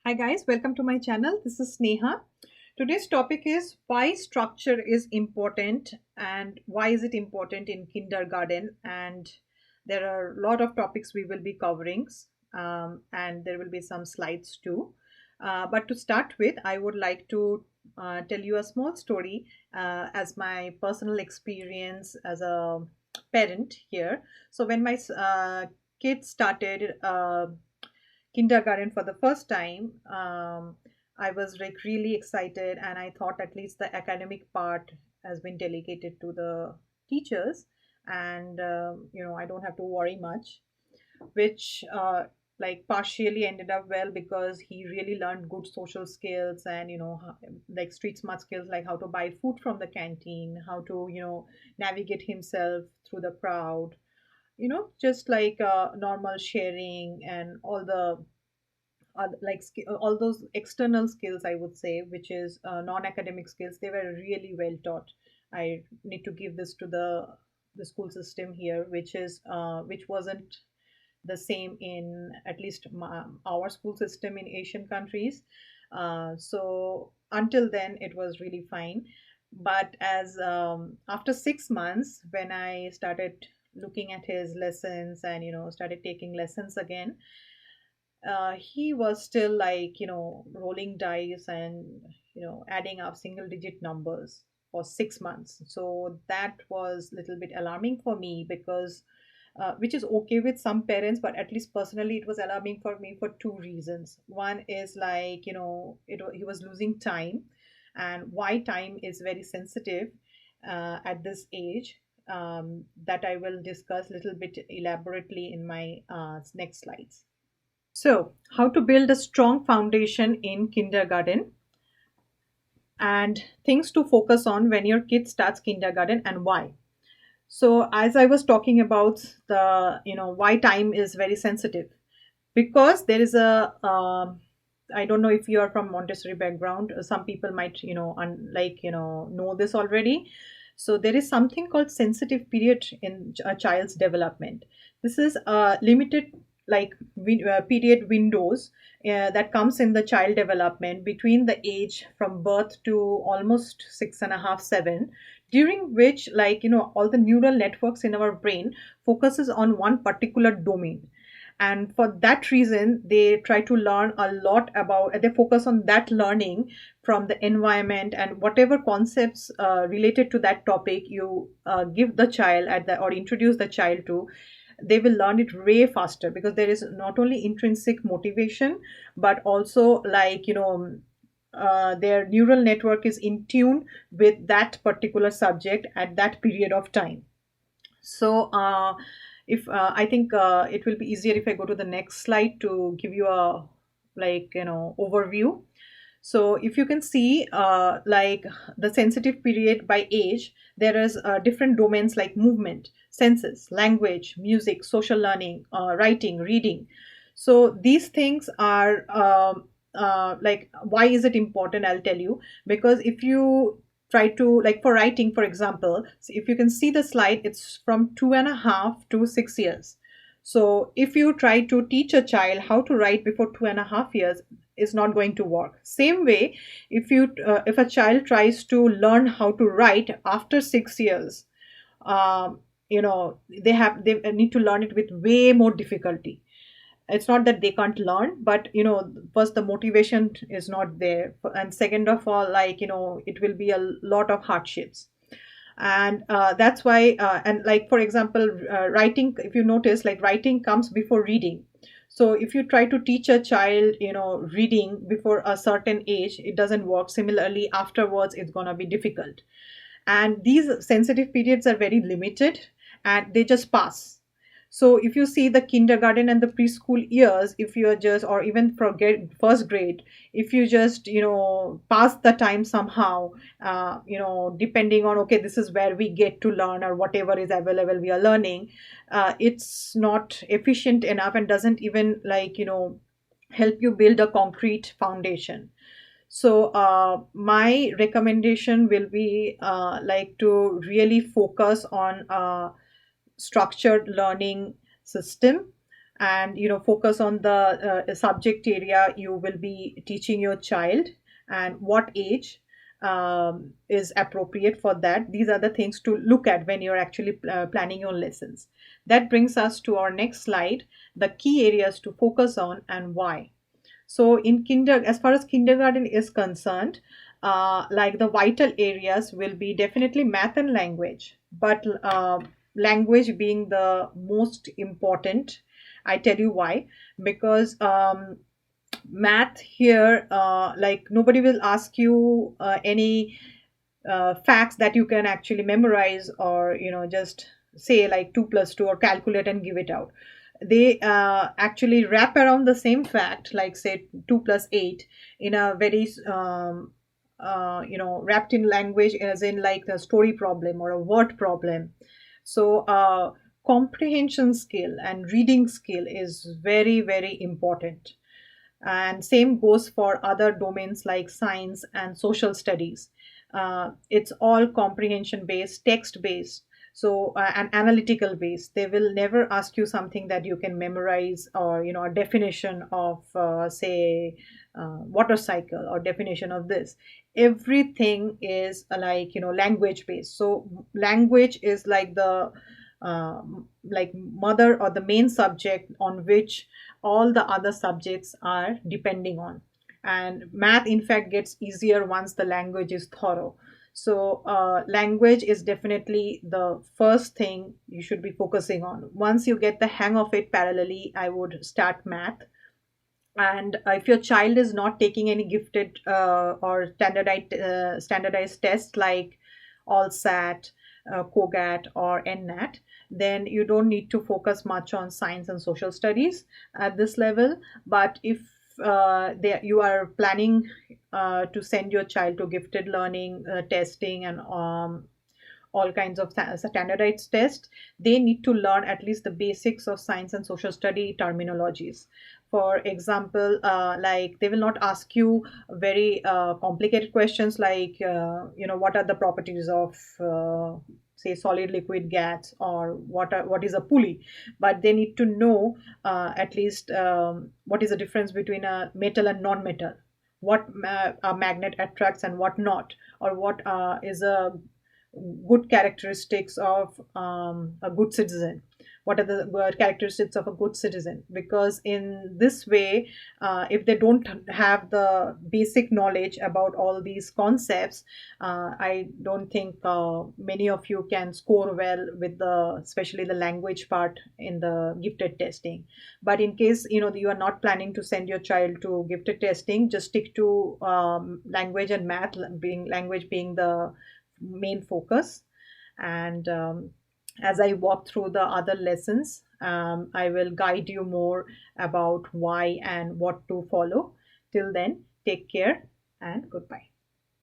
Hi guys, welcome to my channel. This is Sneha. Today's topic is why structure is important and why is it important in kindergarten. And there are a lot of topics we will be covering, and there will be some slides too. But to start with, I would like to tell you a small story as my personal experience as a parent here. So when my kids started kindergarten for the first time, I was like really excited, and I thought at least the academic part has been delegated to the teachers, and I don't have to worry much, which like partially ended up well because he really learned good social skills and like street smart skills like how to buy food from the canteen, how to navigate himself through the crowd, just like normal sharing and all the all those external skills, I would say, which is non-academic skills. They were really well taught. I need to give this to the school system here, which wasn't the same in at least our school system in Asian countries. So until then it was really fine, but as after 6 months, when I started looking at his lessons and started taking lessons again, he was still like rolling dice and adding up single digit numbers for 6 months. So that was a little bit alarming for me because which is okay with some parents, but at least personally it was alarming for me for two reasons. One is like he was losing time, and why time is very sensitive at this age, that I will discuss a little bit elaborately in my next slides. So, how to build a strong foundation in kindergarten and things to focus on when your kid starts kindergarten and why. So, as I was talking about why time is very sensitive, because there is I don't know if you are from Montessori background. Some people might know this already. So there is something called sensitive period in a child's development. This is a limited period windows that comes in the child development between the age from birth to almost 6.5, 7, during which all the neural networks in our brain focuses on one particular domain, and for that reason they try to learn a lot about, they focus on that learning from the environment, and whatever concepts related to that topic you give the child at the or introduce the child to, they will learn it way faster because there is not only intrinsic motivation but also their neural network is in tune with that particular subject at that period of time. So if I think it will be easier if I go to the next slide to give you a overview. So if you can see the sensitive period by age, there is different domains like movement, senses, language, music, social learning, writing, reading. So these things are why is it important? I'll tell you. Because if you try to, like for writing, for example, so if you can see the slide, it's from 2.5 to 6 years. So if you try to teach a child how to write before 2.5 years, is not going to work. Same way, if a child tries to learn how to write after 6 years, they need to learn it with way more difficulty. It's not that they can't learn, but first the motivation is not there, and second of all, it will be a lot of hardships. And that's why and like for example, writing, if you notice, like writing comes before reading. So if you try to teach a child reading before a certain age, it doesn't work. Similarly, afterwards it's going to be difficult, and these sensitive periods are very limited and they just pass. So if you see the kindergarten and the preschool years, if you are just, or even forget first grade, if you just pass the time somehow, depending on, okay, this is where we get to learn or whatever is available we are learning, it's not efficient enough and doesn't even help you build a concrete foundation. So my recommendation will be to really focus on structured learning system, and focus on the subject area you will be teaching your child, and what age is appropriate for that. These are the things to look at when you're actually planning your lessons. That brings us to our next slide, the key areas to focus on and why. So in as far as kindergarten is concerned, like the vital areas will be definitely math and language, but language being the most important. I tell you why. Because math here, like nobody will ask you any facts that you can actually memorize, or just say like 2 plus 2 or calculate and give it out. They actually wrap around the same fact, like say 2 plus 8, in a very wrapped in language, as in like a story problem or a word problem. So comprehension skill and reading skill is very, very important. And same goes for other domains like science and social studies. It's all comprehension based, text based, so and analytical based. They will never ask you something that you can memorize, or a definition of say water cycle, or definition of this. Everything is like language based. So language is like the like mother, or the main subject on which all the other subjects are depending on. And math in fact gets easier once the language is thorough. So language is definitely the first thing you should be focusing on. Once you get the hang of it, parallelly I would start math. And if your child is not taking any gifted or standardized tests like ALSAT, COGAT, or NNAT, then you don't need to focus much on science and social studies at this level. But if you are planning to send your child to gifted learning testing, and all kinds of standardized tests, they need to learn at least the basics of science and social study terminologies. For example, like they will not ask you very complicated questions like, what are the properties of say solid, liquid, gas, or what is a pulley. But they need to know at least what is the difference between a metal and non-metal, what a magnet attracts and what not, or what is a good characteristics of a good citizen. What are the characteristics of a good citizen? Because in this way, if they don't have the basic knowledge about all these concepts, I don't think many of you can score well with the, especially the language part in the gifted testing. But in case you are not planning to send your child to gifted testing, just stick to language and math, being language being the main focus. And as I walk through the other lessons, I will guide you more about why and what to follow. Till then, take care and goodbye.